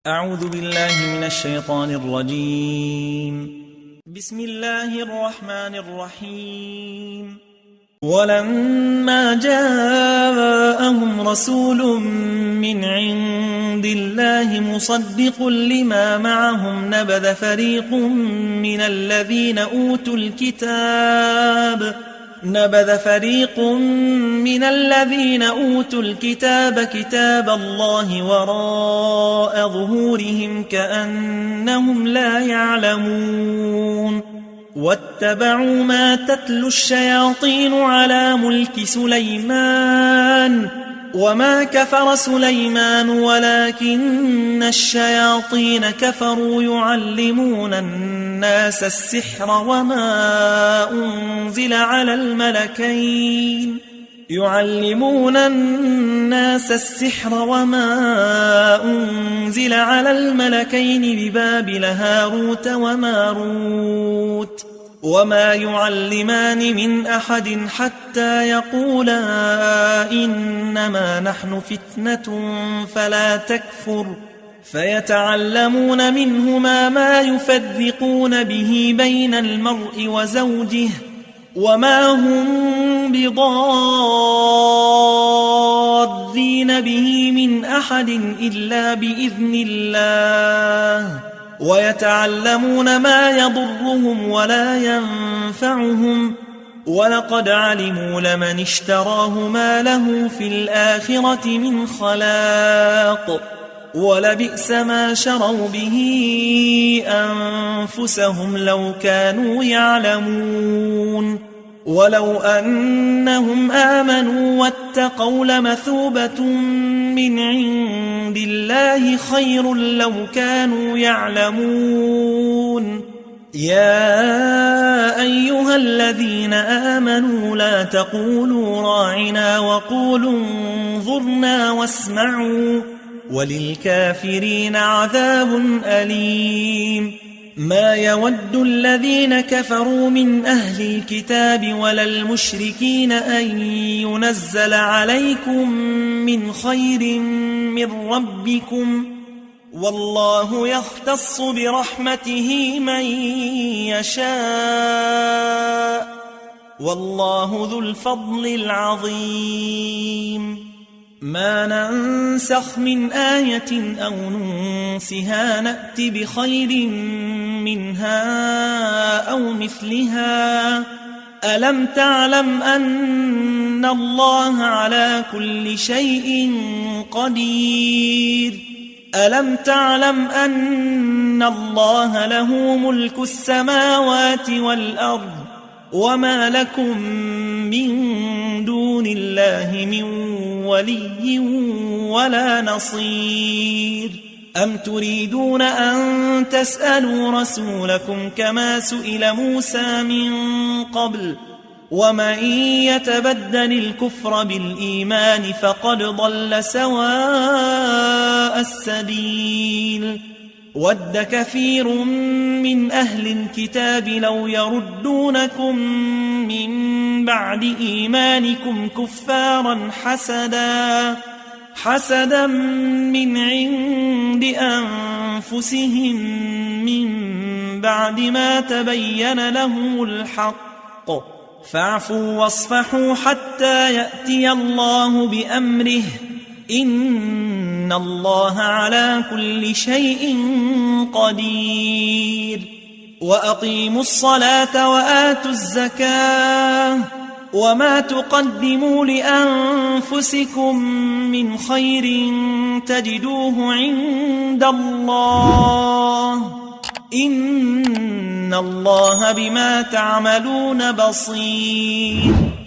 أعوذ بالله من الشيطان الرجيم. بسم الله الرحمن الرحيم. ولما جاءهم رسول من عند الله مصدق لما معهم نبذ فريق من الذين أوتوا الكتاب كتاب الله وراء ظهورهم كأنهم لا يعلمون واتبعوا ما تتلو الشياطين على ملك سليمان وما كفر سليمان ولكن الشياطين كفروا يعلمون الناس السحر وما أنزل على الملكين ببابل هاروت وماروت وما يعلمان من أحد حتى يقولا إنما نحن فتنة فلا تكفر فيتعلمون منهما ما يفرقون به بين المرء وزوجه وما هم بضارين به من أحد إلا بإذن الله ويتعلمون ما يضرهم ولا ينفعهم ولقد علموا لمن اشتراه ما له في الآخرة من خلاق ولبئس ما شروا به أنفسهم لو كانوا يعلمون ولو أنهم آمنوا واتقوا لمثوبة من عند الله خير لو كانوا يعلمون يا أيها الذين آمنوا لا تقولوا راعنا وقولوا انظرنا واسمعوا وللكافرين عذاب أليم ما يود الذين كفروا من أهل الكتاب ولا المشركين أن ينزل عليكم من خير من ربكم والله يختص برحمته من يشاء والله ذو الفضل العظيم ما ننسخ من آية أو ننسها نأت بخير منها أو مثلها ألم تعلم أن الله على كل شيء قدير ألم تعلم أن الله له ملك السماوات والأرض وما لكم من دون الله من ولي ولا نصير أم تريدون أن تسألوا رسولكم كما سئل موسى من قبل ومن يتبدل الكفر بالإيمان فقد ضل سواء السبيل ود كثير من أهل الكتاب لو يردونكم من بعد إيمانكم كفارا حسدا من عند أنفسهم من بعد ما تبين لهم الحق فاعفوا واصفحوا حتى يأتي الله بأمره إن الله على كل شيء قدير وأقيموا الصلاة وآتوا الزكاة وما تقدموا لأنفسكم من خير تجدوه عند الله إن الله بما تعملون بصير